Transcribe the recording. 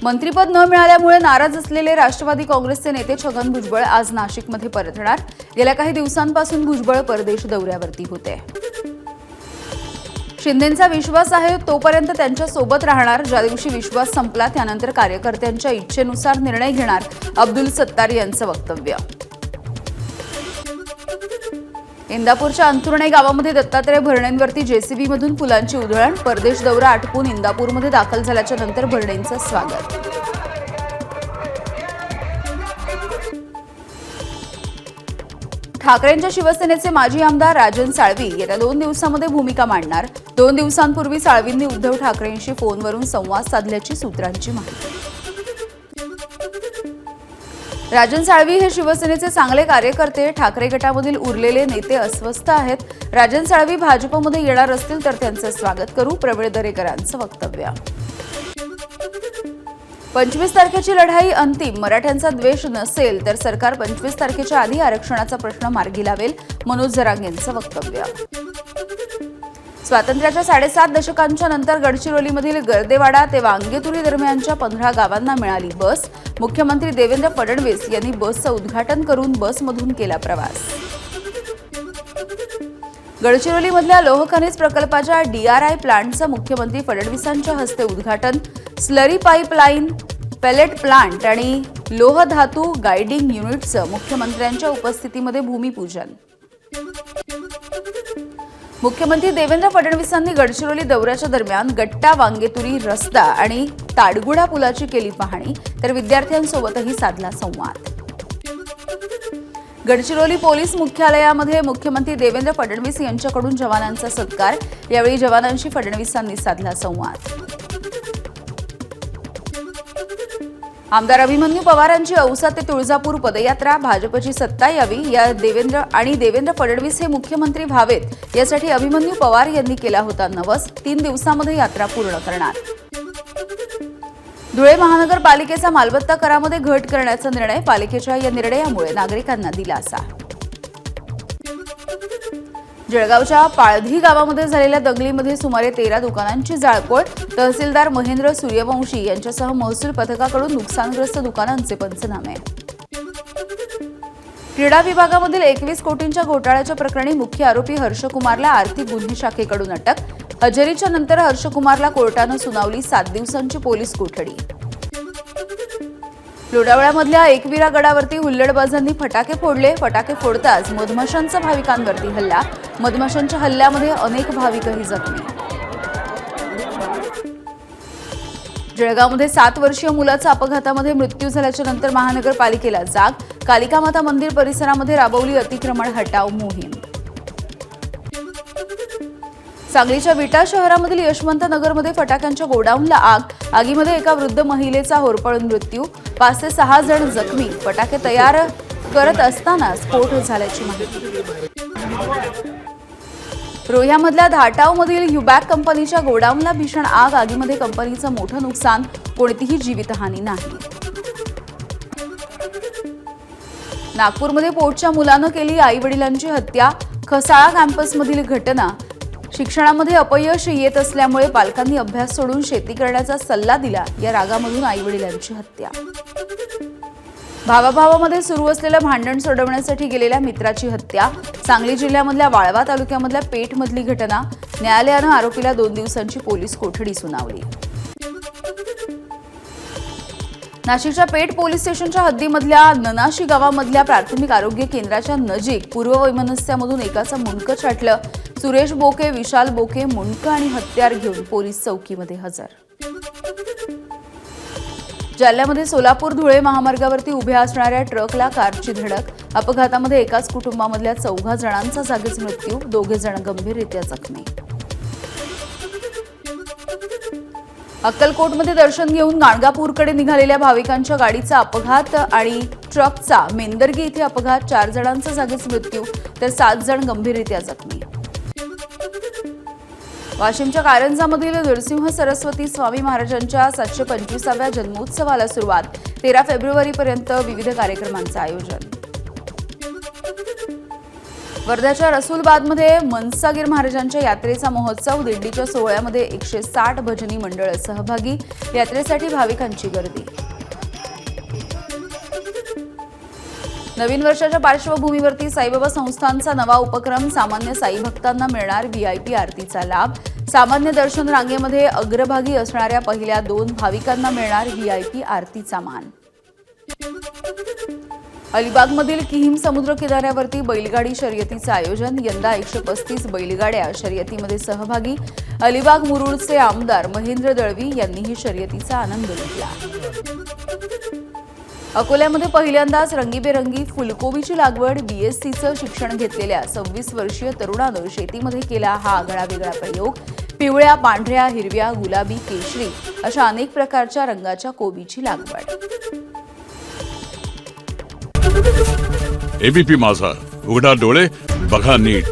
मंत्रिपद न मिळाल्यामुळे नाराज असलेले राष्ट्रवादी काँग्रेसचे नेते छगन भुजबळ आज नाशिकमध्ये परतणार। गेल्या काही दिवसांपासून भुजबळ परदेश दौऱ्यावरती होते। शिंदेंचा विश्वास आहे तोपर्यंत त्यांच्या सोबत राहणार। ज्या दिवशी विश्वास संपला त्यानंतर कार्यकर्त्यांच्या इच्छेनुसार निर्णय घेणार, अब्दुल सत्तार यांचं वक्तव्य। इंदापूरच्या अंतुर्णे गावामध्ये दत्तात्रय भरणेंवरती जेसीबीमधून फुलांची उधळण। परदेश दौरा आटपून इंदापूरमध्ये दाखल झाल्याच्या नंतर भरणेंचं स्वागत। ठाकरेंच्या शिवसेनेचे माजी आमदार राजन साळवी येत्या 2 दिवसांमध्ये भूमिका मांडणार। 2 दिवसांपूर्वी साळवींनी उद्धव ठाकरेंशी फोनवरून संवाद साधल्याची सूत्रांची माहिती। राजन साळवी हे शिवसेनेचे चांगले कार्यकर्ते, ठाकरे गटामधील उरलेले नेते अस्वस्थ आहेत। राजन साळवी भाजपमध्ये येणार असतील तर त्यांचं स्वागत करू, प्रवीण दरेकरांचं वक्तव्य। 25 तारखेची लढाई अंतिम, मराठ्यांचा द्वेष नसेल तर सरकार 25 तारखेच्या आधी आरक्षणाचा प्रश्न मार्गी लावेल, मनोज जरांगेंचं वक्तव्य। स्वातंत्र्याच्या 7.5 दशकांच्या नंतर गडचिरोलीमधील गर्देवाडा ते वांगेतुरी दरम्यानच्या 15 गावांना मिळाली बस। मुख्यमंत्री देवेंद्र फडणवीस यांनी बसचं उद्घाटन करून बसमधून केला प्रवास। गडचिरोलीमधल्या लोह खनिज प्रकल्पाच्या DRI प्लांटचं मुख्यमंत्री फडणवीसांच्या हस्ते उद्घाटन। स्लरी पाईपलाईन, पेलेट प्लांट आणि लोह धातू गायडिंग युनिटचं मुख्यमंत्र्यांच्या उपस्थितीमध्ये भूमिपूजन। मुख्यमंत्री देवेंद्र फडणवीसांनी गडचिरोली दौऱ्याच्या दरम्यान गट्टा वांगेतुरी रस्ता आणि ताडगुडा पुलाची केली पाहणी, तर विद्यार्थ्यांसोबतही साधला संवाद। गडचिरोली पोलीस मुख्यालयामध्ये मुख्यमंत्री देवेंद्र फडणवीस यांच्याकडून जवानांचा सत्कार। यावेळी जवानांशी फडणवीसांनी साधला संवाद। आमदार अभिमन्यू पवारांची औसा ते तुळजापूर पदयात्रा। भाजपची सत्ता यावी या देवेंद्र फडणवीस हे मुख्यमंत्री व्हावेत यासाठी अभिमन्यू पवार यांनी केला होता नवस। 3 दिवसांमध्ये यात्रा पूर्ण करणार। धुळे महानगरपालिकेचा मालमत्ता करामध्ये घट करण्याचा निर्णय, पालिकेच्या या निर्णयामुळे नागरिकांना दिलासा। जळगावच्या पाळधी गावामध्ये झालेल्या दंगलीमध्ये सुमारे 13 दुकानांची जाळपोळ। तहसीलदार महेंद्र सूर्यवंशी यांच्यासह महसूल पथकाकडून नुकसानग्रस्त दुकानांचे पंचनामे। क्रीडा विभागामधील 21 कोटींच्या घोटाळ्याच्या प्रकरणी मुख्य आरोपी हर्षकुमारला आर्थिक गुन्हे शाखेकडून अटक। हजेरीच्या नंतर हर्षकुमारला कोर्टानं सुनावली 7 दिवसांची पोलीस कोठडी। लोणावळ्यामधल्या एकविरा गडावरती हुल्लडबाजांनी फटाके फोडले। फटाके फोडताच मधमाशांचा भाविकांवरती हल्ला। मधमाशांच्या हल्ल्यामध्ये अनेक भाविकही जखमी। जळगावमध्ये 7 वर्षीय मुलाचा अपघातामध्ये मृत्यू झाल्याच्या नंतर महानगरपालिकेला जाग। कालिका माता मंदिर परिसरामध्ये राबवली अतिक्रमण हटाव मोहीम। सांगलीच्या विटा शहरामधील यशवंत नगरमध्ये फटाक्यांच्या गोडाऊनला आग। आगीमध्ये एका वृद्ध महिलेचा होरपळून मृत्यू, 5 ते 6 जण जखमी। फटाके तयार करत असताना स्फोट झाल्याची माहिती। रोह्यामधल्या धाटावमधील ह्युबॅक कंपनीच्या गोडाऊनला भीषण आग। आगीमध्ये कंपनीचं मोठं नुकसान, कोणतीही जीवितहानी नाही। नागपूरमध्ये पोटच्या मुलानं केली आई-वडिलांची हत्या। खसाळा कॅम्पसमधील घटना। शिक्षणामध्ये अपयश येत असल्यामुळे पालकांनी अभ्यास सोडून शेती करण्याचा सल्ला दिला। या रागामधून आई-वडिलांची हत्या। भावाभावामध्ये सुरू असलेलं भांडण सोडवण्यासाठी गेलेल्या मित्राची हत्या। सांगली जिल्ह्यामधल्या वाळवा तालुक्यामधल्या पेठमधली घटना। न्यायालयानं आरोपीला 2 दिवसांची पोलीस कोठडी सुनावली। नाशिकच्या पेठ पोलीस स्टेशनच्या हद्दीमधल्या ननाशी गावामधल्या प्राथमिक आरोग्य केंद्राच्या नजीक पूर्ववैमनस्यामधून एकाचं मुंडकं छाटलं। सुरेश बोके, विशाल बोके मुंडकं आणि हत्यार घेऊन पोलीस चौकीमध्ये हजर। जालन्यामध्ये सोलापूर धुळे महामार्गावरती उभ्या असणाऱ्या ट्रकला कारची धडक। अपघातामध्ये एकाच कुटुंबामधल्या 4 जणांचा जागीच मृत्यू, 2 जण गंभीररीत्या जखमी। अक्कलकोटमध्ये दर्शन घेऊन गाणगापूरकडे निघालेल्या भाविकांच्या गाडीचा अपघात आणि ट्रकचा मेंदर्गी इथे अपघात। 4 जणांचा जागीच मृत्यू तर 7 जण गंभीररीत्या जखमी। वाशिमच्या कारंजामधील नरसिंह सरस्वती स्वामी महाराजांच्या 725व्या जन्मोत्सवाला सुरुवात। 13 फेब्रुवारीपर्यंत विविध कार्यक्रमांचं आयोजन। वर्ध्याच्या रसूलबादमध्ये मनसागीर महाराजांच्या यात्रेचा महोत्सव. दिंडीच्या सोहळ्यामध्ये 160 भजनी मंडळ सहभागी. यात्रेसाठी भाविकांची गर्दी. नवीन वर्षाच्या पार्श्वभूमीवरती साईबाबा संस्थानचा नवा उपक्रम. सामान्य साई भक्तांना मिळणार व्हीआयपी आरतीचा लाभ. सामान्य दर्शन रांगेमध्ये अग्रभागी असणाऱ्या पहिल्या 2 भाविकांना मिळणार व्हीआयपी आरतीचा मान. अलिबागमधील किहीम समुद्र किनाऱ्यावरती बैलगाडी शर्यतीचं आयोजन. यंदा 135 बैलगाड्या शर्यतीमध्ये सहभागी. अलिबाग मुरुडचे आमदार महेंद्र दळवी यांनी ही शर्यतीचा आनंद लुटला. अकोल्यामध्ये पहिल्यांदाच रंगीबेरंगी फुलकोबीची लागवड. बीएससीचं शिक्षण घेतलेल्या 26 वर्षीय तरुणानं शेतीमध्ये केला हा आगळावेगळा प्रयोग. पिवळ्या, पांढऱ्या, हिरव्या, गुलाबी, केशरी अशा अनेक प्रकारच्या रंगाच्या कोबीची लागवड. एबीपी माझा, उघडा डोळे बघा नीट.